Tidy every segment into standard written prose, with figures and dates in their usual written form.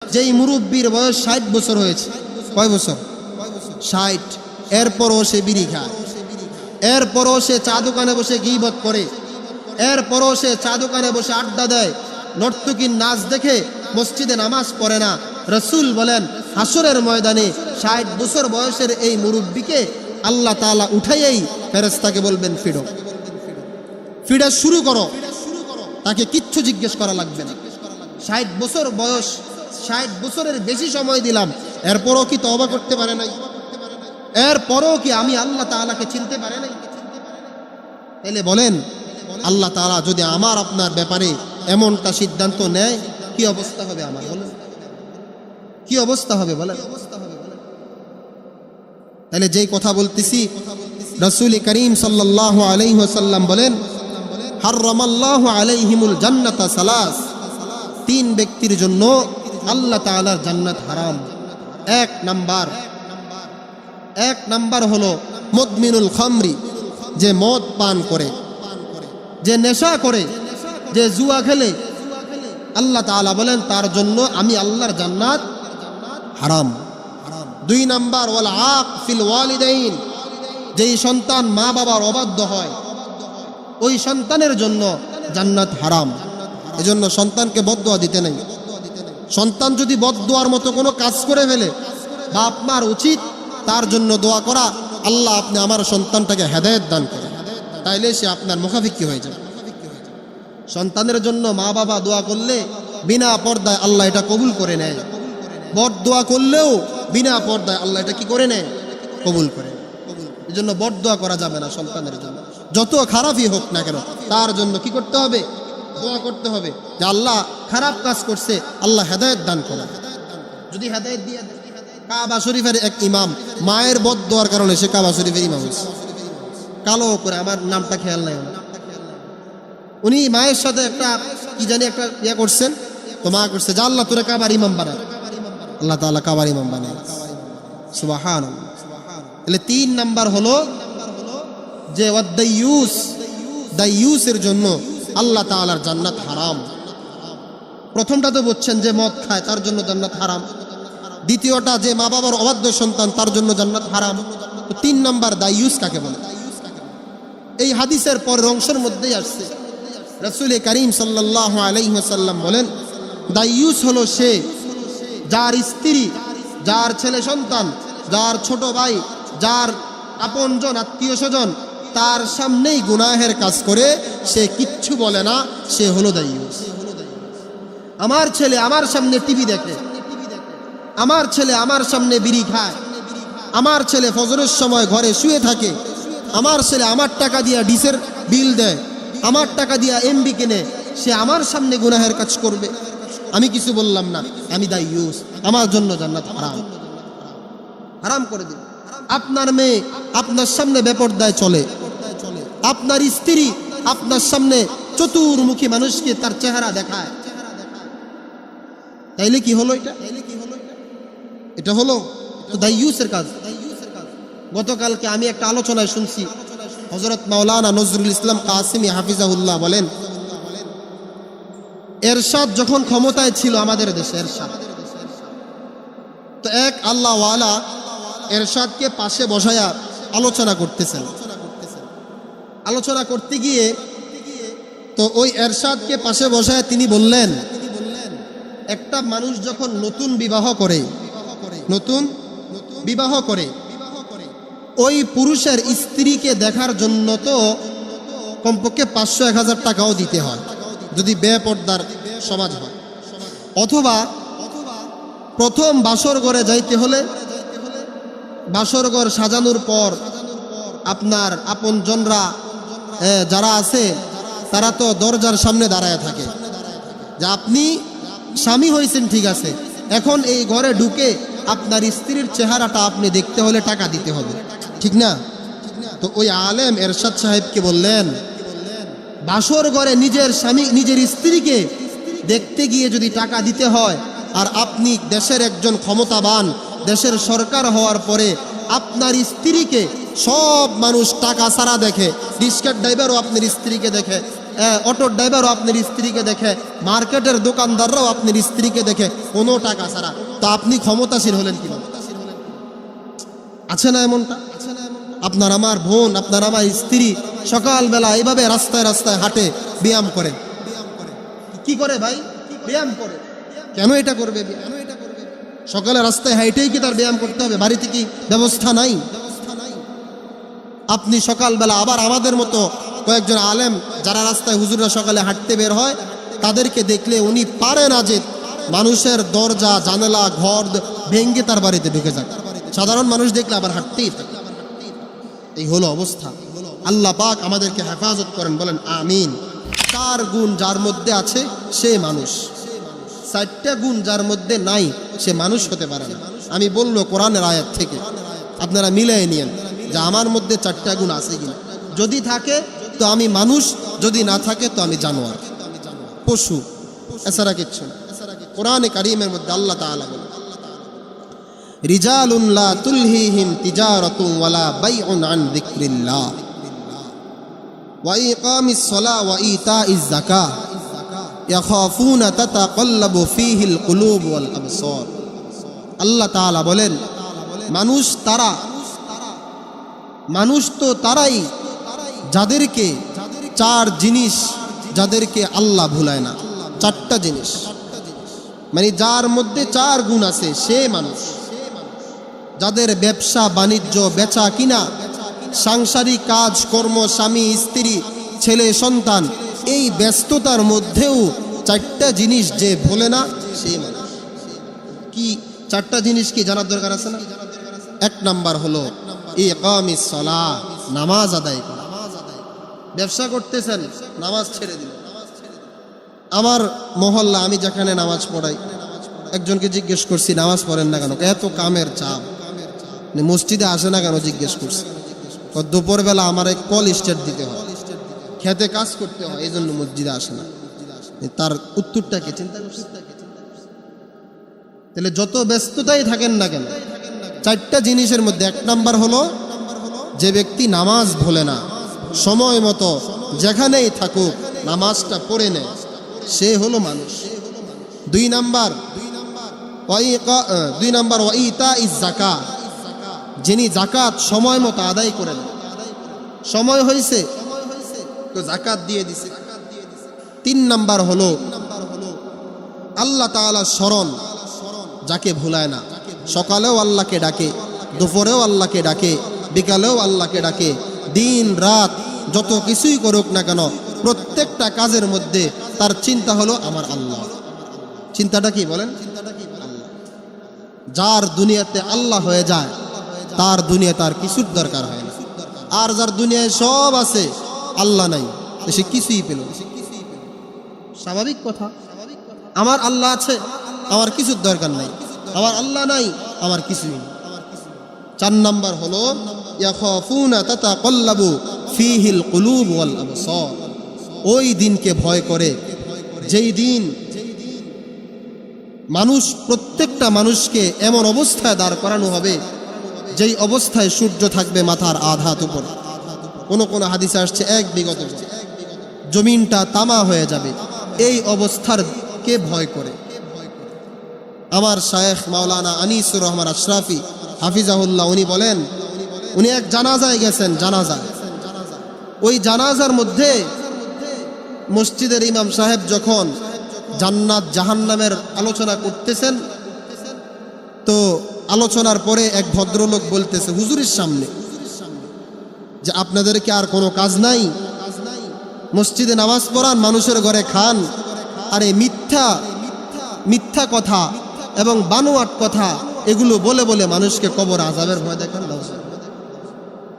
যেই মুরব্বীর বয়স 60 বছর হয়েছে, কয় বছর? 60। এরপরও সে বিড়ি খায়, এরপরও সে চা দোকানে বসে গীবত করে, এরপরও সে চা দোকানে বসে আড্ডা দেয়, নর্তকীর নাচ দেখে মসজিদে নামাজ পড়ে না। রসুল বলেন হাসরের ময়দানে 60 বছর বয়সের এই মুরব্বীকে আল্লাহ তাআলা উঠাইয়েই ফেরেশতাকে বলবেন ফিরো, ফিরা শুরু করো, তাকে কিচ্ছু জিজ্ঞেস করা লাগবে না। 60 বছর বয়স, 60 বছরের বেশি সময় দিলাম, এরপরও কি তওবা করতে পারে নাই? এরপরও কি আমি আল্লাহ তাআলাকে চিনতে পারে নাই? তাহলে বলেন আল্লাহ তাআলা যদি আমার আপনার ব্যাপারে এমনটা সিদ্ধান্ত নেয়, কি অবস্থা হবে আমার? বলেন কি অবস্থা হবে বলেন? তাহলে যেই কথা বলতেছি, রাসূল করিম সাল্লাল্লাহু আলাইহি ওয়াসাল্লাম বলেন হারামাল্লাহু আলাইহিমুল জান্নাতা সালাস, 3 ব্যক্তির জন্য আল্লাহ তাআলার জান্নাত হারাম। এক নাম্বার হলো মুদমিনুল খামরি, যে মদ পান করে, যে নেশা করে, যে জুয়া খেলে, আল্লাহ তাআলা বলেন তার জন্য আমি আল্লাহর জান্নাত হারাম। 2 নাম্বার ওয়াল আক ফিল ওয়ালিদাইন, যেই সন্তান মা বাবার অবাধ্য হয়, ওই সন্তানের জন্য জান্নাত হারাম। এজন্য সন্তানকে বদদুয়া দিতে নেই। সন্তান যদি বদদুয়ার মতো কোনো কাজ করে ফেলে, বাপ মার উচিত তার জন্য দোয়া করা, আল্লাহ আপনি আমার সন্তানটাকে হেদায়েত দান করেন, তাইলে সে আপনার মুখাফিক্ষি হয়ে যাবে। সন্তানের জন্য মা বাবা দোয়া করলে বিনা পর্দায় আল্লাহ এটা কবুল করে নেয়। বদদুয়া করলেও বিনা পর্দায় আল্লাহ এটা কি করে নেয়? কবুল করে। এজন্য বদদুয়া করা যাবে না সন্তানের জন্য, যত খারাপই হোক না কেন তার জন্য কি করতে হবে? দোয়া করতে হবে যে আল্লাহ খারাপ কাজ করছে, আল্লাহ হেদায়েত দান করেন। যদি হেদায়েত দিয়ে দেন। কাবা শরীফের এক ইমাম মায়ের বদদুয়ার কারণে সে কাবা শরীফের ইমাম হয়েছে, কালো করে, আমার নামটা খেয়াল নাই। উনি মায়ের সাথে একটা কি জানি একটা ইয়ে করছেন, তো মা করছে যে আল্লাহ তোরে কাবার ইমাম বানায়, আল্লাহ তাআলা কাবার ইমাম বানায়। সুবহানাল্লাহ। তাহলে 3 নাম্বার হলো যে ওয়াদাইয়ুস, দাইয়ুসের জন্য আল্লাহ তাআলার জান্নাত হারাম। প্রথমটা তো বলছেন যে মদ খায় তার জন্য জান্নাত হারাম, দ্বিতীয়টা যে মা বাবার অবাধ্য সন্তান তার জন্য জান্নাত হারাম। তো 3 নাম্বার দাইয়ুস কাকে বলে? এই হাদিসের পরের অংশের মধ্যেই আসছে। রাসূল করিম সাল্লাল্লাহু আলাইহি ওয়াসাল্লাম বলেন দাইয়ুস হলো সে যার স্ত্রী, যার ছেলে সন্তান, যার ছোট ভাই, যার আপনজন আত্মীয় স্বজন তার সামনেই গুনাহের কাজ করে সে কিচ্ছু বলে না, সে হলো দাইয়ুস। আমার ছেলে আমার সামনে টিভি দেখে, আমার ছেলে আমার সামনে বিড়ি খায়, আমার ছেলে ফজরের সময় ঘরে শুয়ে থাকে, আমার ছেলে আমার টাকা দিয়া ডিশের বিল দেয়, আমার টাকা দিয়া এমবি কিনে, সে আমার সামনে গুনাহের কাজ করবে, আমি কিছু বললাম না, আমি দাইয়ুস, আমার জন্য জান্নাত হারাম, হারাম করে দিন। আপনার মেয়ে আপনার সামনে বেপরদায় চলে, আপনার স্ত্রী আপনার সামনে চতুর্মুখী মানুষকে তার চেহারা দেখায়, তাইলে কি হলো? এটা হলো দাইয়ুসের কাজ। গতকালকে আমি একটা আলোচনায় শুনছি, হযরত মাওলানা নজরুল ইসলাম কাসিমি হাফিজাহুল্লাহ বলেন এরশাদ যখন ক্ষমতায় ছিল আমাদের দেশে, এরশাদ তো এক আল্লাহওয়ালা এরশাদকে পাশে বসায়া আলোচনা করতেছেন। আলোচনা করতে গিয়ে তো ওই এরশাদকে পাশে বসায় তিনি বললেন, একটা মানুষ যখন নতুন বিবাহ করে, ওই পুরুষের স্ত্রীকে দেখার জন্য তো কমপক্ষে 500-1000 টাকাও দিতে হয় যদি বেপর্দার সমাজ হয়, অথবা প্রথম বাসর ঘরে যাইতে হলে বাসর ঘর সাজানোর পর আপনার আপনজনরা যারা আছে তারা তো দরজার সামনে দাঁড়ায় থাকে যে আপনি স্বামী হয়েছেন ঠিক আছে, এখন এই ঘরে ঢুকে আপনার স্ত্রীর চেহারাটা আপনি দেখতে হলে টাকা দিতে হবে, ঠিক না? তো ওই আলেম এরশাদ সাহেবকে বললেন, বাসর ঘরে নিজের স্বামী নিজের স্ত্রীকে দেখতে গিয়ে যদি টাকা দিতে হয়, আর আপনি দেশের একজন ক্ষমতাবান, দেশের সরকার হওয়ার পরে আপনার স্ত্রীকে সব মানুষ টাকা ছাড়া দেখে, রিক্সার ড্রাইভারও আপনার স্ত্রীকে দেখে, অটোর ড্রাইভারও আপনার স্ত্রীকে দেখে, মার্কেটের দোকানদাররাও আপনার স্ত্রীকে দেখে, কোনো টাকা ছাড়া। তো আপনি ক্ষমতাসীন হলেন কি? আছে না এমনটা? আপনার আমার বোন, আপনার আমার স্ত্রী সকালবেলা এইভাবে রাস্তায় রাস্তায় হাঁটে, ব্যায়াম করে। কি করে ভাই? ব্যায়াম করে। কেন এটা করবে? সকালে রাস্তায় হাইটেই কি তার ব্যায়াম করতে হবে? বাড়িতে কি ব্যবস্থা নাই? আপনি সকালবেলা আবার আমাদের মতো কয়েকজন আলেম যারা রাস্তায় হুজুররা সকালে হাঁটতে বের হয়, তাদেরকে দেখলে উনি পারে না যে মানুষের দরজা জানালা ঘর ভেঙ্গে তার বাড়িতে ঢুকে যায়। সাধারণ মানুষ দেখলে আবার হাঁটতেই থাকে। এই হলো অবস্থা। আল্লাহ পাক আমাদেরকে হেফাজত করেন, বলেন আমিন। 4 গুণ যার মধ্যে আছে সে মানুষ, 4টা গুণ যার মধ্যে নাই সে মানুষ হতে পারে না। আমি বললো কোরআনের আয়াত থেকে, আপনারা মিলাই নিয়েন যে আমার মধ্যে 4টা গুণ আছে কিনা। যদি থাকে তো আমি মানুষ, যদি না থাকে তো আমি জানোয়ার, পশু, এছাড়া কিচ্ছু না। কোরআনে কারীমের মধ্যে আল্লাহ তাআলা বলেন, রিজালুন লা তুলহিহিম তিজারাতুন ওয়ালা বাইউন আন যিকরিল্লাহ ওয়া ইকামিস সালাহ ওয়া ইতাইজ যাকাহ ইয়াখাফুনা তাতাকাল্লাবু ফীহিল কুলুব ওয়াল আবসার। আল্লাহ তাআলা বলেন, মানুষ তো তারাই যাদেরকে 4 জিনিস, যাদেরকে আল্লাহ ভুলায় না। 4টা জিনিস, মানে যার মধ্যে 4 গুণ আছে সে মানুষ। যাদের ব্যবসা বাণিজ্য, বেচা কিনা, সাংসারিক কাজ কর্ম, স্বামী স্ত্রী ছেলে সন্তান, এই ব্যস্ততার মধ্যেও 4টা জিনিস যে ভোলে না সে মানুষ। কি 4টা জিনিস কি জানার দরকার আছে না? 1 নাম্বার হলো ইকামিস সালাহ, নামাজ আদায় করা। ব্যবসা করতেছেন, নামাজ ছেড়ে দিল। আমার মহল্লা, আমি যেখানে নামাজ পড়াই, একজনকে জিজ্ঞেস করছি নামাজ পড়েন না কেন? এত কামের চাপ, মসজিদে আসে না কেন জিজ্ঞেস করছি। দুপুরবেলা আমার এক কল স্টেট দিতে হয়, খেতে কাজ করতে হয়, এই জন্য মসজিদে আসে না। তার উত্তরটাকে চিন্তা করছি। তাহলে যত ব্যস্ততাই থাকেন না কেন, 4টা জিনিসের মধ্যে 1 নাম্বার হলো যে ব্যক্তি নামাজ ভোলে না, সময় মতো যেখানেই থাকুক নামাজটা পড়ে নেয়, সে হলো মানুষ। 2 নাম্বার ওয়া ইতাইজ যাকাহ, যিনি যাকাত সময় মতো আদায় করেন। সময় হয়েছে তো যাকাত দিয়ে দিছে। 3 নাম্বার হলো আল্লাহ তাআলা স্মরণ, যাকে ভুলায় না। সকালেও আল্লাহকে ডাকে, দুপুরেও আল্লাহকে ডাকে, বিকালেও আল্লাহকে ডাকে। দিন রাত যত কিছুই করুক না কেন, প্রত্যেকটা কাজের মধ্যে তার চিন্তা হলো আমার আল্লাহ। চিন্তাটা কি বলেন? যার দুনিয়াতে আল্লাহ হয়ে যায়, তার দুনিয়া তার কিছুর দরকার হয় না। আর যার দুনিয়ায় সব আছে, আল্লাহ নাই, সে কিছুই পেল না। স্বাভাবিক কথা। আমার আল্লাহ আছে, আমার কিছুর দরকার নাই। আমার আল্লাহ নাই, আমার কিছুই নেই। 4 নাম্বার হলো ইয়াখাফুনা তাতাকাল্লাবু ফীহিল কুলুব ওয়াল আবসার, ওই দিনকে ভয় করে যেই দিন মানুষ, প্রত্যেকটা মানুষকে এমন অবস্থায় দাঁড় করানো হবে যেই অবস্থায় সূর্য থাকবে মাথার আধাত উপর। কোন কোন হাদিসে আসছে 1 বিগত জমিনটা তামা হয়ে যাবে। এই অবস্থার কে ভয় করে? আমার শায়েখ মাওলানা আনিসুর রহমান আশরাফি হাফিজাহুল্লাহ, উনি বলেন, উনি এক জানাজায় গেছেন। ওই জানাজার মধ্যে মসজিদের ইমাম সাহেব যখন জান্নাত জাহান্নামের আলোচনা করতেছেন, তো আলোচনার পরে এক ভদ্রলোক বলতেছে হুজুরের সামনে যে আপনাদের কি আর কোনো কাজ নাই? মসজিদে নামাজ পড়ান, মানুষের ঘরে খান, আর এই মিথ্যা কথা এবং বানোয়াট কথা এগুলো বলে বলে মানুষকে কবর আযাবের ভয় দেখান।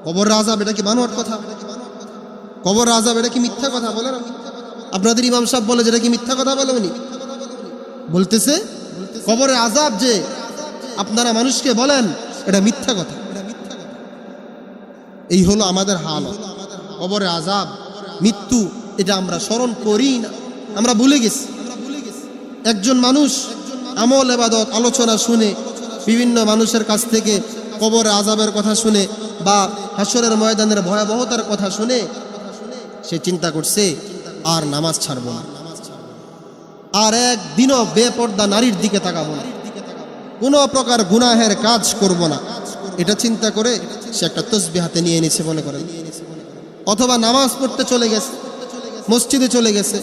কবর আযাব এটা কি বানোয়াট কথা? কবর আযাব এটা কি মিথ্যা কথা? বলেন আপনাদের ইমাম সাহেব বলে যেটা কি মিথ্যা কথা বলে? উনি বলতেছে কবরের আযাব যে আপনারা মানুষকে বলেন এটা মিথ্যা কথা। এই হলো আমাদের হালত। কবরের আযাব, মৃত্যু, এটা আমরা স্মরণ করি না, আমরা ভুলে গেছি। একজন মানুষ আমল ইবাদত আলোচনা শুনে, বিভিন্ন মানুষের কাছ থেকে কবরের আযাবের কথা শুনে বা হাসরের ময়দানের ভয়াবহতার কথা শুনে সে চিন্তা করছে আর নামাজ ছাড়বো না, আর একদিনও বেপর্দা নারীর দিকে তাকাবো না, কোনো প্রকার গুনাহের কাজ করব না। এটা চিন্তা করে সে একটা তসবিহ হাতে নিয়ে নিছে মনে করেন, অথবা নামাজ পড়তে চলে গেছে, মসজিদে চলে গেছে,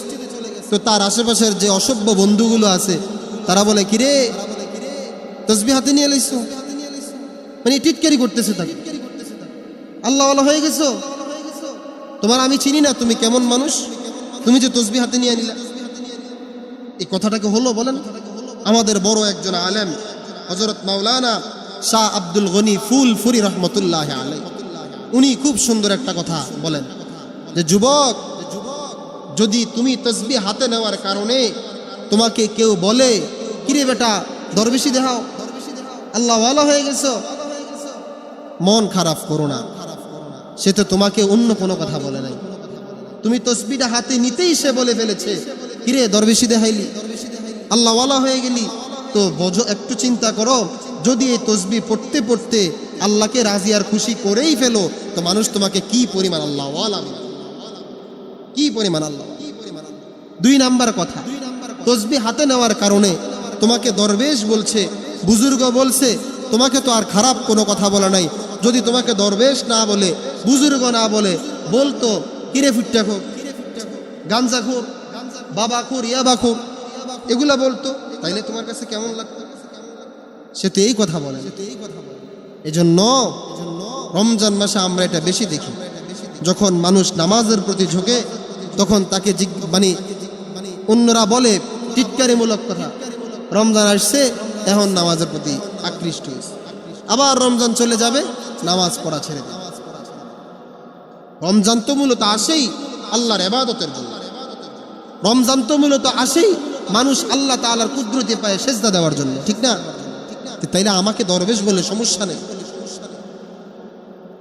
তো তার আশেপাশের যে অসভ্য বন্ধুগুলো আছে তারা বলে কিরে তসবিহ হাতে নিয়ে লইছো, মানে টিটকারি করতেছে তাকে, আল্লাহ ওয়ালা হয়ে গেছো, তোমার আমি চিনি না, তুমি কেমন মানুষ, তুমি যে তসবিহ হাতে নিয়ে নিলা। এই কথাটাকে হলো বলেন? আমাদের বড় একজন আলেম হযরত মাওলানা শাহ আব্দুল গনি ফুলফুরি রহমতুল্লাহ আলাইহি, উনি খুব সুন্দর একটা কথা বলেন যে যুবক, যদি তুমি তসবিহ হাতে নেওয়ার কারণে তোমাকে কেউ বলে কিরে বেটা দরবেশি দেখাও, আল্লাহ ওয়ালা হয়ে গেছো, মন খারাপ করো না, সে তো তোমাকে অন্য কোনো কথা বলে নাই, তুমি তসবিহটা হাতে নিতেই সে বলে ফেলেছে কিরে দরবেশি দেখাইলি, আল্লাহ ওয়ালা হয়ে গেলি। তো বোঝো, একটু চিন্তা করো, যদি এই তসবিহ পড়তে পড়তে আল্লাহকে রাজি আর খুশি করেই ফেলো, তো মানুষ তোমাকে কি পরিমাণ আল্লাহ ওয়ালা, কি পরিমাণ আল্লাহ। 2 নাম্বার কথা, তসবিহ হাতে নেওয়ার কারণে তোমাকে দরবেশ বলছে, বুজুর্গ বলছে, তোমাকে তো আর খারাপ কোনো কথা বলা নাই। যদি তোমাকে দরবেশ না বলে, বুজুর্গ না বলে, বলতো কিরে ফুট্টাখোর, গাঞ্জাখোর, বাবাখোর, ইয়াবাখোর, এগুলা বলতো, তাইলে তোমার কাছে কেমন লাগতো? সে তো এই কথা বলে। এজন্য রমজান মাসে আমরা এটা বেশি দেখি, যখন মানুষ নামাজের প্রতি ঝোঁকে তখন তাকে মানে অন্যরা বলে টিটকারিমূলক কথা, রমজান আসছে এখন নামাজের প্রতি আকৃষ্ট হয়েছে, আবার রমজান চলে যাবে নামাজ পড়া ছেড়ে দেবে। রমজান তো মূলত আসেই আল্লাহর ইবাদতের জন্য, রমজান তো মূলত আসেই মানুষ আল্লাহ তাআলার কুদরতে পায় সেজদা দেওয়ার জন্য, ঠিক না? তাইলে আমাকে দরবেশ বলে সমস্যা নেই।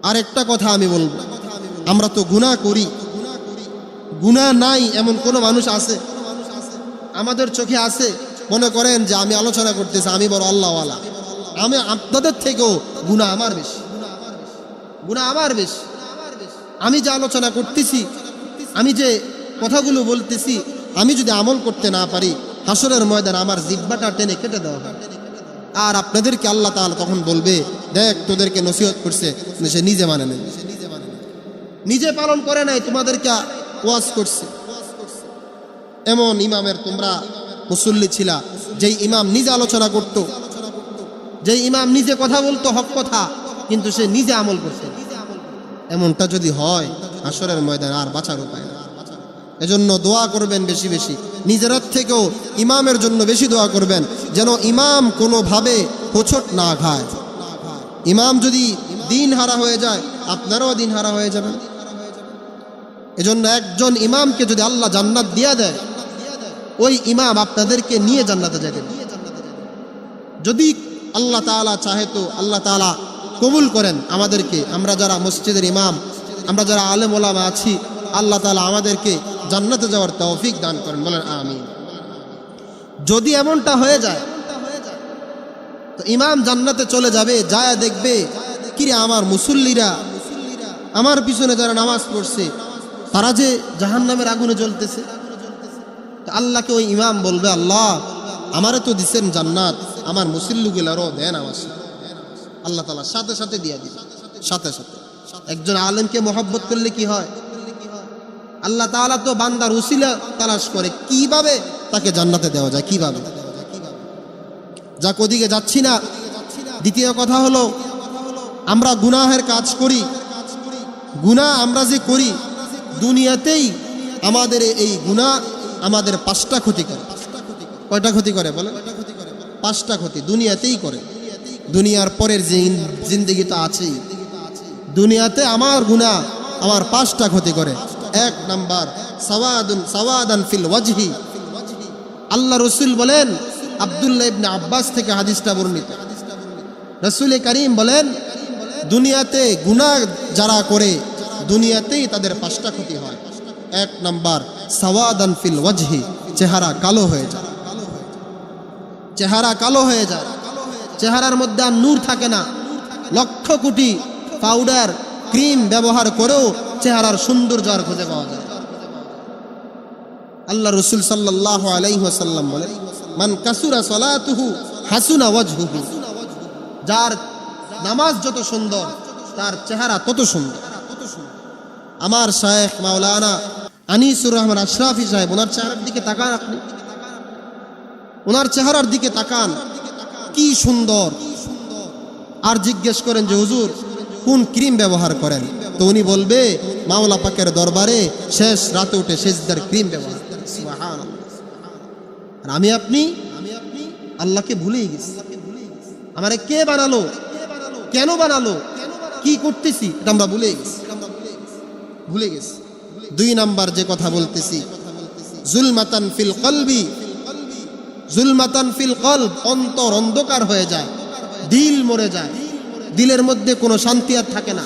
আরেকটা কথা আমি বলবো, আমরা তো গুনাহ করি, গুনাহ নাই এমন কোন মানুষ আছে আমাদের চোখে আছে? মনে করেন যে আমি আলোচনা করতেছি, আমি বড় আল্লাহওয়ালা, আমি আপনাদের থেকেও গুনাহ আমার বেশি, গুনাহ আমার বেশি। আমি যে আলোচনা করতেছি, আমি যে কথাগুলো বলতেছি, আমি যদি আমল করতে না পারি, হাসরের ময়দানে আমার জিহ্বাটা টেনে কেটে দেওয়া হবে। আর আপনাদেরকে আল্লাহ তাআলা তখন বলবে, দেখ তোদেরকে নসিহত করছে, সে নিজে মানে নেই, নিজে পালন করে নাই, তোমাদেরকে ওয়াজ করছে। এমন ইমামের তোমরা মুসল্লি ছিলা, যেই ইমাম নিজে আলোচনা করত, যেই ইমাম নিজে কথা বলতো হক কথা, কিন্তু সে নিজে আমল করছে। এমনটা যদি হয় হাসরের ময়দানে আর বাঁচার উপায় না। এজন্য দোয়া করবেন বেশি বেশি, নিজের থেকেও ইমামের জন্য বেশি দোয়া করবেন, যেন ইমাম কোনোভাবে হোঁচট না খায়। ইমাম যদি দিন হারা হয়ে যায়, আপনারাও দিন হারা হয়ে যাবেন। এজন্য একজন ইমামকে যদি আল্লাহ জান্নাত দিয়ে দেয়, ওই ইমাম আপনাদেরকে নিয়ে জান্নাতে যাবেন। যদি আল্লাহ তাআলা চাহে তো আল্লাহ তাআলা কবুল করেন আমাদেরকে, আমরা যারা মসজিদের ইমাম, আমরা যারা আলেম ওলামা আছি, আল্লাহ তাআলা আমাদেরকে জান্নাতে যাওয়ার তৌফিক দান করেন, বলেন আমিন। যদি এমনটা হয়ে যায় তো ইমাম জান্নাতে চলে যাবে, যায় দেখবে কিরে আমার মুসল্লিরা, আমার পিছনে যারা নামাজ পড়ছে, তারা যে জাহান্নামের আগুনে জ্বলতেছে। আল্লাহকে ওই ইমাম বলবে, আল্লাহ আমারে তো দিচ্ছেন জান্নাত, আমার মুসল্লিগুলারও দেন আমার। আল্লাহ তাআলা সাথে সাথে দিয়ে দিবে, সাথে সাথে। একজন আলেমকে মহব্বত করলে কি হয়? আল্লাহ তাআলা তো বান্দার উসিলা তালাশ করে কিভাবে তাকে জান্নাতে দেওয়া যায়, কিভাবে। যাক, ওদিকে যাচ্ছি না। দ্বিতীয় কথা হলো, আমরা গুনাহের কাজ করি, গুনাহ আমরা যে করি, দুনিয়াতেই আমাদের এই গুনাহ আমাদের 5টা ক্ষতি করে। কয়টা ক্ষতি করে বলেন? 5টা ক্ষতি দুনিয়াতেই করে। দুনিয়ার পরের যে জিন্দেগি তো আছেই, দুনিয়াতে আমার গুনাহ আমার 5টা ক্ষতি করে। 1 নাম্বার সাওয়াদান ফিল ওয়াজহি। আল্লাহ রসুল বলেন, আব্দুল্লাহ ইবনে আব্বাস থেকে হাদিসটা বর্ণিত, রাসূল করিম বলেন, দুনিয়াতে গুনাহ যারা করে দুনিয়াতেই তাদের 5টা ক্ষতি হয়। 1 নাম্বার সাওয়াদান ফিল ওয়াজহি, চেহারা কালো হয়ে যায়, চেহারা কালো হয়ে যায়, চেহারার মধ্যে আর নূর থাকে না। লক্ষ কোটি পাউডার ক্রিম ব্যবহার করেও চেহারার সৌন্দর্য আর খুঁজে পাওয়া যায়। আল্লাহ রসুল সাল্লাল্লাহু আলাইহি ওয়াসাল্লাম বলেন, মান কাসুরা সালাতুহু হাসুনা ওয়াজহুহু, যার নামাজ যত সুন্দর তার চেহারা তত সুন্দর। আমার শায়েখ মাওলানা আনিসুর রহমান আশরাফি সাহেব, ওনার চেহারার দিকে তাকান, আপনি ওনার চেহারার দিকে তাকান, কি সুন্দর। আর জিজ্ঞেস করেন যে হুজুর কোন ক্রিম ব্যবহার করেন, তো উনি বলবে মাওলা পাকের দরবারে শেষ রাতে উঠে সেজদার ক্রিম ব্যবহার করেন। সুবহানাল্লাহ। আর আমি আপনি আল্লাহকে ভুলেই গেছি। আমারে কে বানালো, কেন বানালো, কি করতেছি, এটা আমরা ভুলে গেছি। 2 নাম্বার যে কথা বলতেছি, জুলমাতান ফিল কলবি, জুলমাতান ফিল কলব, অন্তর অন্ধকার হয়ে যায়, দিল মরে যায়, দিলের মধ্যে কোনো শান্তি আর থাকে না,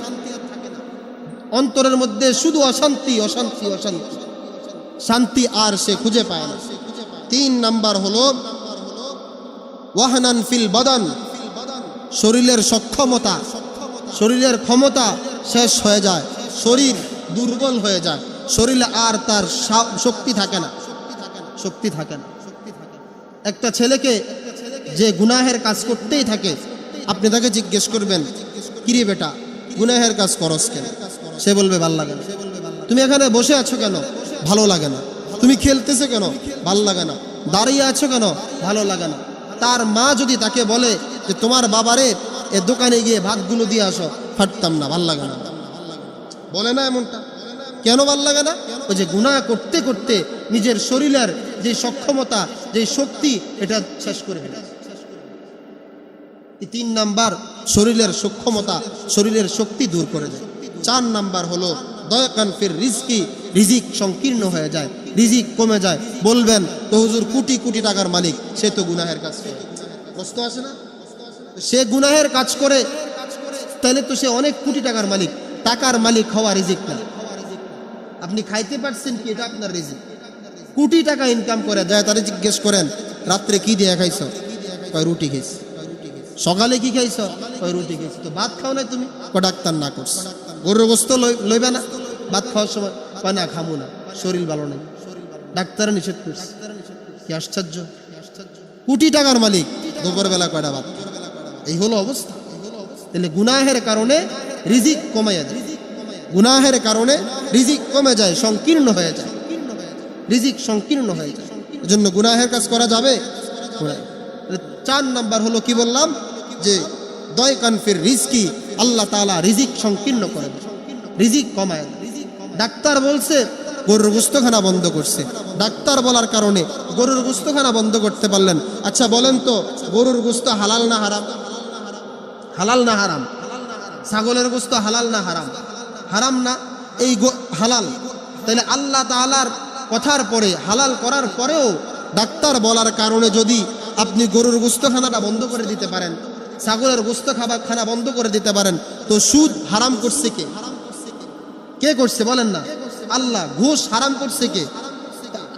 অন্তরের মধ্যে শুধু অশান্তি অশান্তি অশান্তি, শান্তি আর সে খুঁজে পায় না। 3 নাম্বার হলো ওয়াহনান ফিল বদন, শরীরের সক্ষমতা, শরীরের ক্ষমতা শেষ হয়ে যায়, শরীর দুর্বল হয়ে যায়, শরীরে আর তার শক্তি থাকে না, শক্তি থাকে না। একটা ছেলেকে যে গুনাহের কাজ করতেই থাকে, আপনি তাকে জিজ্ঞেস করবেন, কিরে বেটা গুনাহের কাজ করস কেন, সে বলবে ভাল লাগে না। তুমি এখানে বসে আছো কেন, ভালো লাগে না। তুমি খেলতেছো কেন, ভাল লাগে না। দাঁড়িয়ে আছো কেন, ভালো লাগে না। তার মা যদি তাকে বলে যে তোমার বাবারে এ দোকানে গিয়ে ভাতগুলো দিয়ে আসো, ফাটতাম না, ভাল লাগে না, বলে না এমনটা? কেন ভাল লাগে না? ওই যে গুনাহ করতে করতে নিজের শরীরের যে সক্ষমতা, যে শক্তি, এটা শেষ করে ফেলে। 3 নাম্বার শরীরের সক্ষমতা, শরীরের শক্তি দূর করে দেয়। 4 নাম্বার হলো দয়াকান ফির রিজকি, রিজিক সংকীর্ণ হয়ে যায়, রিজিক কমে যায়। বলবেন তো হুজুর কোটি কোটি টাকার মালিক, সে তো গুনাহের কাজ করে, প্রশ্ন আসে না? সে গুনাহের কাজ করে, তাহলে তো সে অনেক কোটি টাকার মালিক। টাকার মালিক হওয়া রিজিক না। আপনি খাইতে পারছেন কি, এটা আপনার রিজিক। কোটি টাকা ইনকাম করে যায়, তারা জিজ্ঞেস করেন রাত্রে কি দিয়ে খাইছো, কয় রুটি খাইছি। সকালে কি খাইছো, কয় রুটি খাইছি। তো ভাত খাও না তুমি, কয় ডাক্তার না করছে। গরুর গোস্ত লইবে না ভাত খাওয়ার সময়, কয় না খামু না, শরীর ভালো নেই, ডাক্তার নিষেধ করছে। কি আশ্চর্য! কোটি টাকার মালিক, দুপুরবেলা কয়টা ভাত। এই হলো অবস্থা। তাহলে গুনাহের কারণে রিজিক কমে যায়, গুনাহের কারণে রিজিক কমে যায়, সংকীর্ণ হয়ে যায়, রিজিক সংকীর্ণ হয়ে যায়। এজন্য গুনাহের কাজ করা যাবে। 4 নাম্বার হলো কি বললাম, যে দয়কান ফির রিজকি, আল্লাহ তাআলা রিজিক সংকীর্ণ করে দেয়, রিজিক কমায় দেয়। ডাক্তার বলছে গরুর গোস্তখানা বন্ধ করছে, ডাক্তার বলার কারণে গরুর গোস্তখানা বন্ধ করতে পারলেন। আচ্ছা বলেন তো, গরুর গোস্ত হালাল না হারাম? হালাল না হারাম? ছাগলের গোস্ত হালাল না হারাম? হারাম না, এই হালাল। তাহলে আল্লাহ তাআলার কথার পরে, হালাল করার পরেও ডাক্তার বলার কারণে যদি আপনি গরুর গোস্তখানাটা বন্ধ করে দিতে পারেন, ছাগলের গোস্ত খানা বন্ধ করে দিতে পারেন, তো সুদ হারাম করছে কে? কে করছে বলেন না? আল্লাহ। ঘুষ হারাম করছে কে?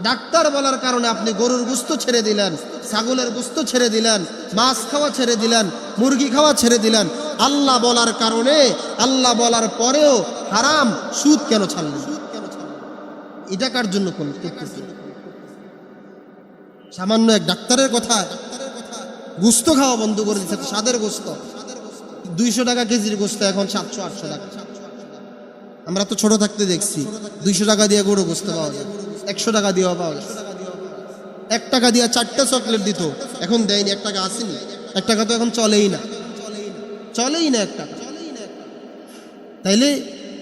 ডাক্তার বলার কারণে আপনি গরুর গোস্ত ছেড়ে দিলেন, ছাগলের গোস্ত ছেড়ে দিলেন, মাছ খাওয়া ছেড়ে দিলেন, মুরগি খাওয়া ছেড়ে দিলেন। আল্লাহ বলার কারণে, আল্লাহ বলার পরেও হারাম, সুদ কেন ছাড়লেন? এটা কার জন্য করতেছে? সামান্য এক ডাক্তারের কথা গোস্ত খাওয়া বন্ধ করে দিচ্ছে। স্বাদের গোস্ত 200 টাকা কেজির গোস্ত এখন 700-800 টাকা। আমরা তো ছোট থাকতে দেখছি 200 টাকা দিয়ে গরু গোস্ত পাওয়া যায়, 100 টাকা দিয়েও পাওয়া যায়। 1 টাকা দিয়ে 4টা চকলেট দিত, এখন দেয়নি। 1 টাকা আসেনি, 1 টাকা তো এখন চলেই না, চলেই না 1 টাকা। তাইলে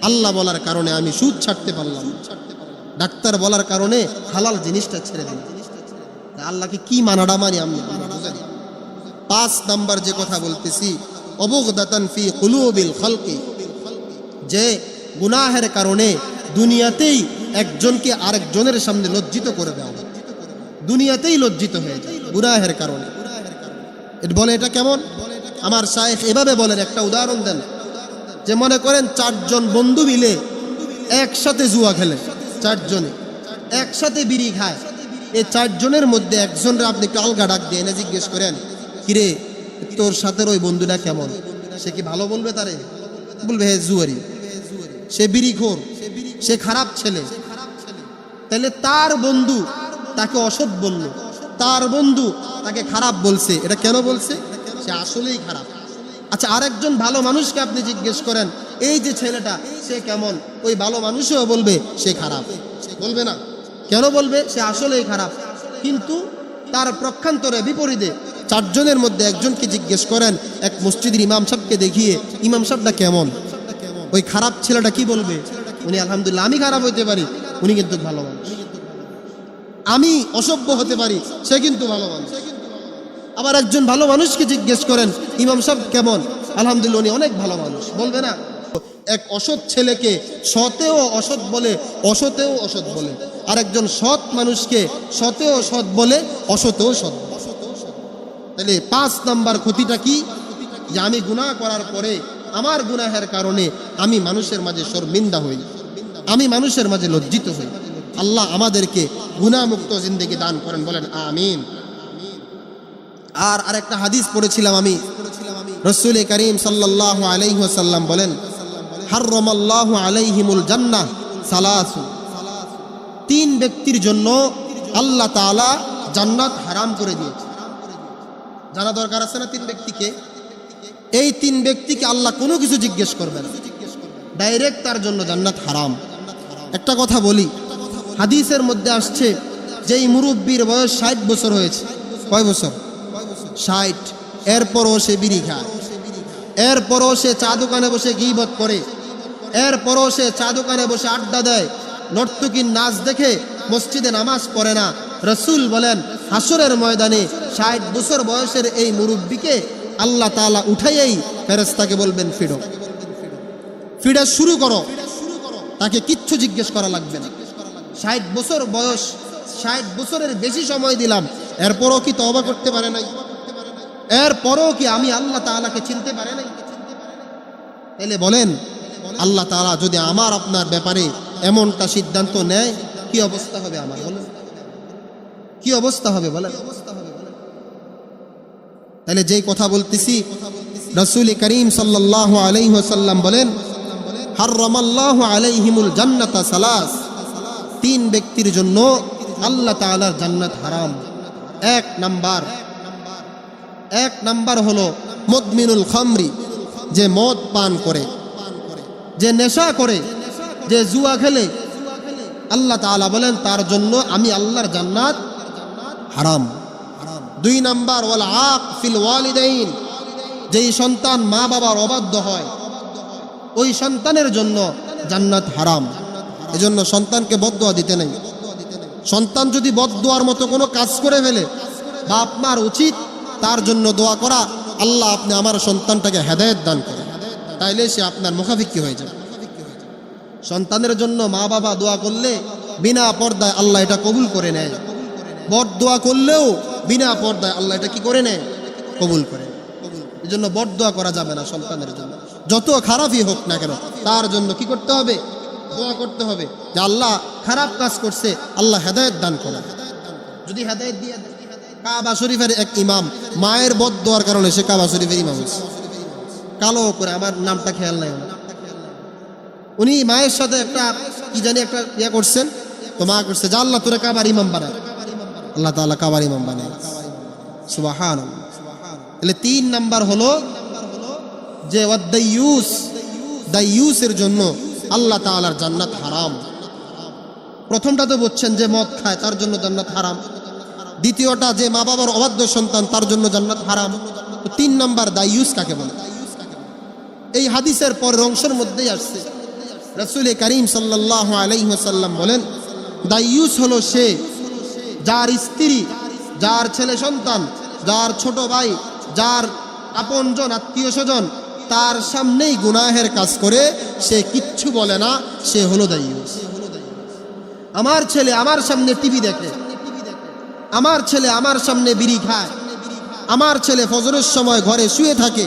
আল্লাহ বলার কারণে আমি সুদ ছাড়তে পারলাম, ডাক্তার বলার কারণে হালাল জিনিসটা ছেড়ে দিলাম। আল্লাহকে কি মানাডা মানি আমরা বুঝাই। 5 নাম্বার যে কথা বলতেছি, অবগদাতান ফি কুলুবিল খালকি, যে গুনাহের কারণে দুনিয়াতেই একজনকে আরেকজনের সামনে লজ্জিত করে দেওয়া হয়, দুনিয়াতেই লজ্জিত হয়ে যায় গুনাহের কারণে। এটা বলে, এটা কেমন? আমার শায়েখ এভাবে বলেন, একটা উদাহরণ দেন, যে মনে করেন 4 জন বন্ধু মিলে একসাথে জুয়া খেলে, 4 জনে একসাথে বিড়ি খায়। এই 4 জনের মধ্যে একজনরা আপনি একটু আলগা ডাক দিয়ে এনে জিজ্ঞেস করেন, কিরে তোর সাথে ওই বন্ধুটা কেমন? সে কি ভালো বলবে? তারে বলবে হে জুয়ারি, সে বিড়িখোর, সে খারাপ ছেলে। তাহলে তার বন্ধু তাকে অসৎ বলল, তার বন্ধু তাকে খারাপ বলছে, এটা কেন বলছে? সে আসলেই খারাপ। আচ্ছা, আরেকজন ভালো মানুষকে আপনি জিজ্ঞেস করেন এই যে ছেলেটা সে কেমন, ওই ভালো মানুষও বলবে সে খারাপ, বলবে না? কেন বলবে? সে আসলেই খারাপ। কিন্তু তার প্রক্ষান্তরে বিপরীতে চারজনের মধ্যে একজনকে জিজ্ঞেস করেন, এক মসজিদের ইমাম সাহেবকে দেখিয়ে, ইমাম সাহেবটা কেমন, ওই খারাপ ছেলেটা কি বলবে? উনি আলহামদুলিল্লাহ, আমি খারাপ হইতে পারি, উনি কিন্তু ভালো মানুষ। আমি অসভ্য হতে পারি, সে কিন্তু ভালো মানুষ। আবার একজন ভালো মানুষকে জিজ্ঞেস করেন ইমাম সাহেব কেমন, আলহামদুলিল্লাহ উনি অনেক ভালো মানুষ, বলবে না? এক অসৎ ছেলেকে সতেও অসৎ বলে, অসতেও অসৎ বলে, আর একজন সৎ মানুষকে সতেও সৎ বলে, অসতেও সৎ। তাহলে 5 নাম্বার ক্ষতিটা কি? যে আমি গুনাহ করার পরে আমার গুনাহের কারণে আমি মানুষের মাঝে শর্মিন্দা হই, আমি মানুষের মাঝে লজ্জিত হই। আল্লাহ আমাদেরকে গুনাহমুক্ত জিন্দেগি দান করেন, বলেন আমিন। আর আরেকটা হাদিস পড়েছিলাম আমি, রাসূল করিম সাল্লাল্লাহু আলাইহি ওয়াসাল্লাম বলেন, হারামাল্লাহু আলাইহিমুল জান্নাহ সালাসু, 3 ব্যক্তির জন্য আল্লাহ তাআলা জান্নাত হারাম করে দিয়েছে। জানা দরকার আছে না 3 ব্যক্তিকে? এই 3 ব্যক্তিকে আল্লাহ কোনো কিছু জিজ্ঞেস করবে না, ডাইরেক্ট তার জন্য জান্নাত হারাম। একটা কথা বলি, হাদিসের মধ্যে আসছে যেই মুরব্বীর বয়স 60 বছর হয়েছে, কয় বছর? 60। এরপরও সে বিড়ি খায়, এরপরও সে চা দোকানে বসে গীবত করে, এরপরও সে চা দোকানে বসে আড্ডা দেয়, নর্তকীর নাচ দেখে মসজিদে নামাজ পড়ে না। রাসূল বলেন হাসরের ময়দানে 60 বছর বয়সের এই মুরব্বীকে আল্লাহ তাআলা উঠাইয়েই ফেরেশতাকে বলবেন ফিরো, ফিরা শুরু করো, তাকে কিচ্ছু জিজ্ঞেস করা লাগবে না। 60 বছর বয়স, 60 বছরের বেশি সময় দিলাম, এরপরও কি তওবা করতে পারে নাই? এরপরও কি আমি আল্লাহ তাআলাকে চিনতে পারে নাই? তাহলে বলেন আল্লাহ তাআলা যদি আমার আপনার ব্যাপারে এমনটা সিদ্ধান্ত নেয়, কি অবস্থা হবে আমার? বলেন কি অবস্থা হবে? বলেন। তাহলে যেই কথা বলতেছি, রাসূল করিম সাল্লাল্লাহু আলাইহি ওয়াসাল্লাম বলেন, হারামাল্লাহু আলাইহিমুল জান্নাতা সালাস, 3 ব্যক্তির জন্য আল্লাহ তাআলার জান্নাত হারাম। এক নাম্বার হলো মুদমিনুল খামরি, যে মদ পান করে, যে নেশা করে, যে জুয়া খেলে, আল্লাহ তাআলা বলেন তার জন্য আমি আল্লাহর জান্নাত হারাম। 2 নাম্বার ওয়াল আক ফিল ওয়ালিদাইন, যেই সন্তান মা বাবার অবাধ্য হয়, ওই সন্তানের জন্য জান্নাত হারাম। এজন্য সন্তানকে বদদোয়া দিতে নেই। সন্তান যদি বদদোয়ার মতো কোনো কাজ করে ফেলে, বাপ মার উচিত তার জন্য দোয়া করা, আল্লাহ আপনি আমার সন্তানটাকে হেদায়েত দান করেন, তাইলে সে আপনার মুখাফিক্ষি হয়ে যাবে। সন্তানের জন্য মা বাবা দোয়া করলে বিনা পর্দায় আল্লাহ এটা কবুল করে নেয়। বদদোয়া করলেও বিনা পর্দায় আল্লাহ এটা কি করে নেয়? কবুল করে। এজন্য বদদোয়া করা যাবে না সন্তানের জন্য, যত খারাপই হোক না কেন, তার জন্য কি করতে হবে? দোয়া করতে হবে যে আল্লাহ খারাপ কাজ করছে, আল্লাহ হেদায়েত দান করেন। যদি হেদায়েত দিয়ে দেন। কাবা শরীফের এক ইমাম মায়ের বদদোয়ার কারণে সে কাবা শরীফের ইমাম হয়েছে, কালো করে, আমার নামটা খেয়াল নাই। উনি মায়ের সাথে একটা কি জানি একটা ইয়া করছেন, তো মা করছে যে আল্লাহ তোরে কাবার ইমাম বানায়, আল্লাহ তাআলা কাবার ইমাম বানায়। সুবহানাল্লাহ। তাহলে 3 নাম্বার হলো যে ওয়াদাইয়ুস, দাইয়ুসের জন্য আল্লাহ তাআলার জান্নাত হারাম। প্রথমটা তো বলছেন যে মদ খায় তার জন্য জান্নাত হারাম, দ্বিতীয়টা যে মা বাবার অবাধ্য সন্তান তার জন্য জান্নাত হারাম। তো 3 নাম্বার দাইয়ুস কাকে বলে? এই হাদিসের পরের অংশের মধ্যেই আসছে। রাসূল করিম সাল্লাল্লাহু আলাইহি ওয়াসাল্লাম বলেন, দাইয়ুস হলো সে যার স্ত্রী, যার ছেলে সন্তান, যার ছোট ভাই, যার আপনজন আত্মীয় স্বজন তার সামনেই গুনাহের কাজ করে সে কিচ্ছু বলে না, সে হলো দাইয়ুস। আমার ছেলে আমার সামনে টিভি দেখে, আমার ছেলে আমার সামনে বিড়ি খায়, আমার ছেলে ফজরের সময় ঘরে শুয়ে থাকে,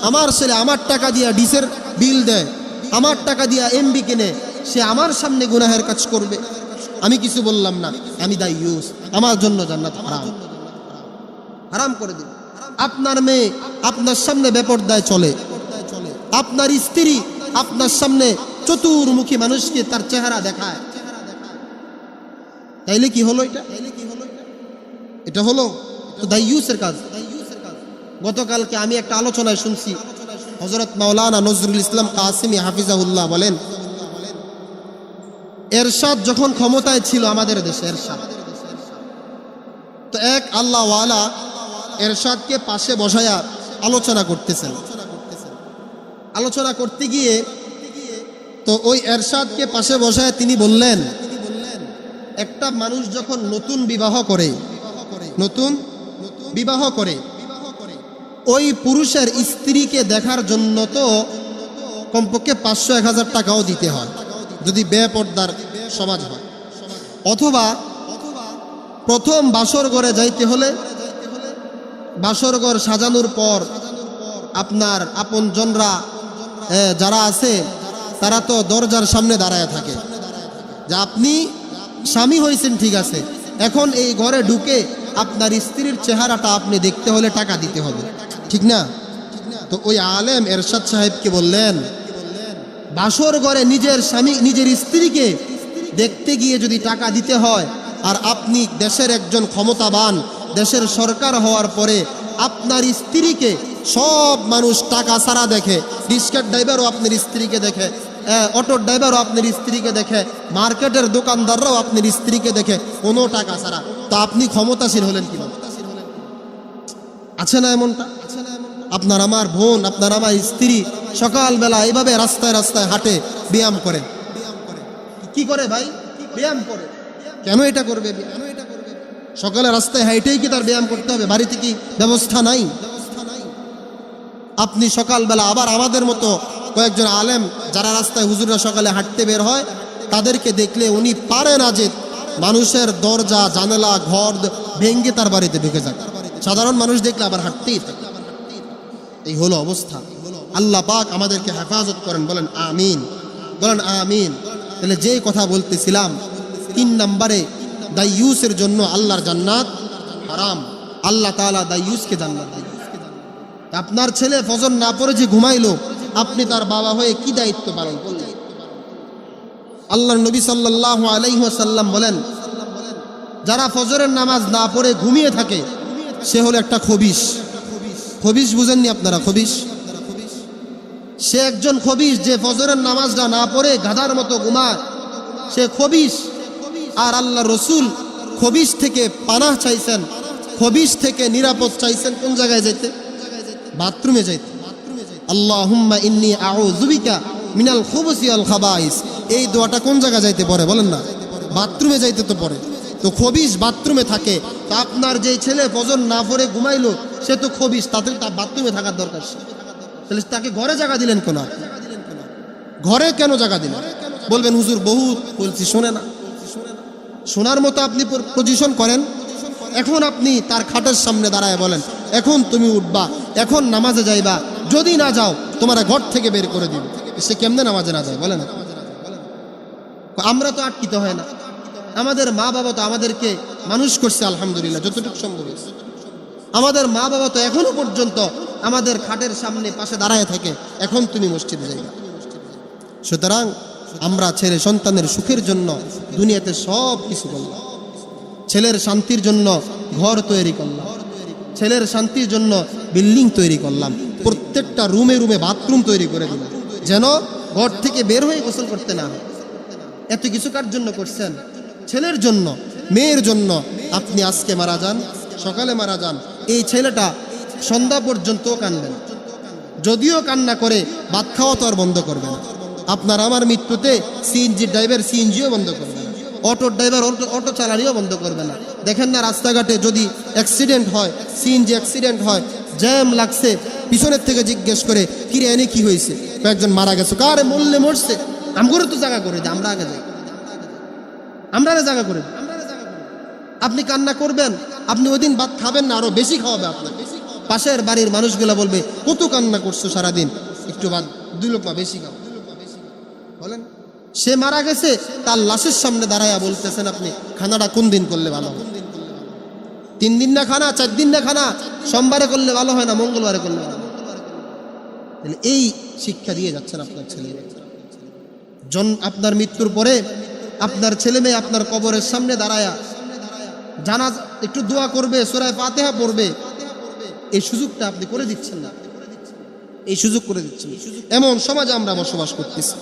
আমার ছেলে আমার টাকা দিয়া ডিসের বিল দেয়, আমার টাকা দিয়া এমবি কিনে, সে আমার সামনে গুনাহের কাজ করবে, আমি কিছু বললাম না, আমি দাইয়ুস, আমার জন্য জান্নাত হারাম, হারাম করে দিন। আপনার মেয়ে আপনার সামনে বেপরদায় চলে, আপনার স্ত্রী আপনার সামনে চতুর্মুখী মানুষকে তার চেহারা দেখায়, তাইলে কি হলো? এটা হলো তো দাইয়ুসের কাজ। গতকালকে আমি একটা আলোচনায় শুনছি, হযরত মাওলানা নজরুল ইসলাম কাসিমি হাফিজাহুল্লাহ বলেন, এরশাদ যখন ক্ষমতায় ছিল আমাদের দেশে, এরশাদ তো এক আল্লাহওয়ালা এরশাদকে পাশে বসায়া আলোচনা করতেছেন। আলোচনা করতে গিয়ে তো ওই এরশাদকে পাশে বসায় তিনি বললেন, একটা মানুষ যখন নতুন বিবাহ করে ওই পুরুষের স্ত্রীকে দেখার জন্য তো কমপক্ষে 500-1000 টাকাও দিতে হয় যদি বেপর্দার সমাজ হয়, অথবা প্রথম বাসর ঘরে যাইতে হলে বাসর ঘর সাজানোর পর আপনার আপনজনরা যারা আছে তারা তো দরজার সামনে দাঁড়ায় থাকে যে আপনি স্বামী হয়েছেন, ঠিক আছে, এখন এই ঘরে ঢুকে আপনার স্ত্রীর চেহারাটা আপনি দেখতে হলে টাকা দিতে হবে, ঠিক না? তো ওই আলেম এরশাদ সাহেবকে বললেন, বাসর ঘরে নিজের স্বামী নিজের স্ত্রীকে দেখতে গিয়ে যদি টাকা দিতে হয়, আর আপনি দেশের একজন ক্ষমতাবান দেশের সরকার হওয়ার পরে আপনার স্ত্রীকে সব মানুষ টাকা ছাড়া দেখে, রিক্সার ড্রাইভারও আপনার স্ত্রীকে দেখে, অটোর ড্রাইভারও আপনার স্ত্রীকে দেখে, মার্কেটের দোকানদাররাও আপনার স্ত্রীকে দেখে কোনো টাকা ছাড়া, তো আপনি ক্ষমতাশীল হলেন কিভাবে? আছে না এমনটা? আপনার আমার বোন, আপনার আমার স্ত্রী সকালবেলা এইভাবে রাস্তায় রাস্তায় হাঁটে, ব্যায়াম করে। কি করে ভাই? ব্যায়াম করে। কেন এটা করবে? সকালে রাস্তায় হাইটেই কি তার ব্যায়াম করতে হবে? বাড়িতে কি ব্যবস্থা নাই? আপনি সকালবেলা আবার আমাদের মতো কয়েকজন আলেম যারা রাস্তায় হুজুররা সকালে হাঁটতে বের হয়, তাদেরকে দেখলে উনি পারে না যে মানুষের দরজা জানালা ঘর ভেঙ্গে তার বাড়িতে ঢুকে যায়। সাধারণ মানুষ দেখলে আবার হাঁটতেই থাকে। এই হলো অবস্থা। আল্লাহ পাক আমাদেরকে হেফাজত করেন, বলেন আমিন, বলেন আমিন। তাহলে যে কথা বলতেছিলাম, 3 নম্বরে দাইয়ুসের জন্য আল্লাহর জান্নাত হারাম। আল্লাহ তাআলা দাইয়ুসকে জান্নাত দিবেন। আপনার ছেলে ফজর না পড়ে যে ঘুমাইলো, আপনি তার বাবা হয়ে কি দায়িত্ব পালন করলেন? আল্লাহর নবী সাল্লাল্লাহু আলাইহি ওয়াসাল্লাম বলেন, যারা ফজরের নামাজ না পড়ে ঘুমিয়ে থাকে সে হলো একটা খবিশ। খবিশ বুঝেননি আপনারা? খবিশ সে একজন খবিশ, যে ফজরের নামাজটা না পড়ে গাধার মতো ঘুমায়, সে খবিশ। আর আল্লাহ রসুল খবিশ থেকে পানাহ চাইছেন, খবিশ থেকে নিরাপদ চাইছেন কোন জায়গায় যাইতে? বাথরুমে যাইতে। আল্লাহুম্মা ইন্নী আউযু বিকা মিনাল খুবুসি ওয়াল খাবাইস, এই দোয়াটা কোন জায়গায় যাইতে পড়ে বলেন না? বাথরুমে যাইতে তো পড়ে। তো খবিশ বাথরুমে থাকে, তো আপনার যেই ছেলে ফজর না পড়ে ঘুমাইলো সে তো খবিশ, তাতে তার বাথরুমে থাকার দরকার। তাহলে তাকে ঘরে জায়গা দিলেন কেন? ঘরে কেন জায়গা দিলেন? বলবেন হুজুর বহুত বলছি, শোনে না। শোনার মতো আপনি পজিশন করেন। এখন আপনি তার খাটের সামনে দাঁড়ায় বলেন, এখন তুমি উঠবা, এখন নামাজে যাইবা, যদি না যাও তোমার ঘর থেকে বের করে দিবে। সে কেমনে নামাজে না যায় বলে না? আমরা তো আটকিতে হয় না। আমাদের মা বাবা তো আমাদেরকে মানুষ করছে আলহামদুলিল্লাহ যতটুকু সম্ভব হয়েছে। আমাদের মা বাবা তো এখনো পর্যন্ত আমাদের খাটের সামনে পাশে দাঁড়ায় থাকে, এখন তুমি মসজিদে যাইবা। সুতরাং আমরা ছেলে সন্তানের সুখের জন্য দুনিয়াতে সব কিছু করলাম, ছেলের শান্তির জন্য ঘর তৈরি করলাম, ছেলের শান্তির জন্য বিল্ডিং তৈরি করলাম, প্রত্যেকটা রুমে রুমে বাথরুম তৈরি করে দিলাম, যেন ঘর থেকে বের হয়ে গোসল করতে না হয়। এত কিছু কার জন্য করছেন? ছেলের জন্য, মেয়ের জন্য। আপনি আজকে মারা যান, সকালে মারা যান, এই ছেলেটা সন্ধ্যা পর্যন্ত কানবেন। যদিও কান্না করে ভাত খাওয়া তো আর বন্ধ করবে না। আপনার আমার মৃত্যুতে সিএনজি ড্রাইভার সিএনজিও বন্ধ করবে না, অটোর ড্রাইভার অটো চালানিও বন্ধ করবে না। দেখেন না রাস্তাঘাটে যদি অ্যাক্সিডেন্ট হয়, সিএনজি অ্যাক্সিডেন্ট হয়, জ্যাম লাগছে, পিছনের থেকে জিজ্ঞেস করে কিরে এনে কি হয়েছে, কয়েকজন মারা গেছে, কারে মরলে মরছে, আমগরে তো জায়গা করে দে, আমরা আগে যাই, আমরা জায়গা করে দিই। আপনি কান্না করবেন, আপনি ওই দিন ভাত খাবেন না, আরো বেশি খাওয়াবে আপনার। পাশের বাড়ির মানুষগুলো বলবে কত কান্না করছো সারাদিন, একটু ভাত 2 লোকমা বেশি খাও বলেন। সে মারা গেছে, তার লাশের সামনে দাঁড়াইয়া বলতেছেন আপনি খানাটা কোন দিন করলে ভালো হয়? 3 দিন না খানা, 4 দিন না খানা, সোমবারে করলে ভালো হয় না, মঙ্গলবারে করলে ভালো হয়। এই শিক্ষা দিয়ে যাচ্ছেন আপনার ছেলে। আপনার মৃত্যুর পরে আপনার ছেলে মেয়ে আপনার কবরের সামনে দাঁড়ায়া জানাজা একটু দোয়া করবে, সূরা ফাতিহা পড়বে, এই সুযোগটা আপনি করে দিচ্ছেন না, এই সুযোগ করে দিচ্ছেন। এমন সমাজে আমরা বসবাস করতেছি।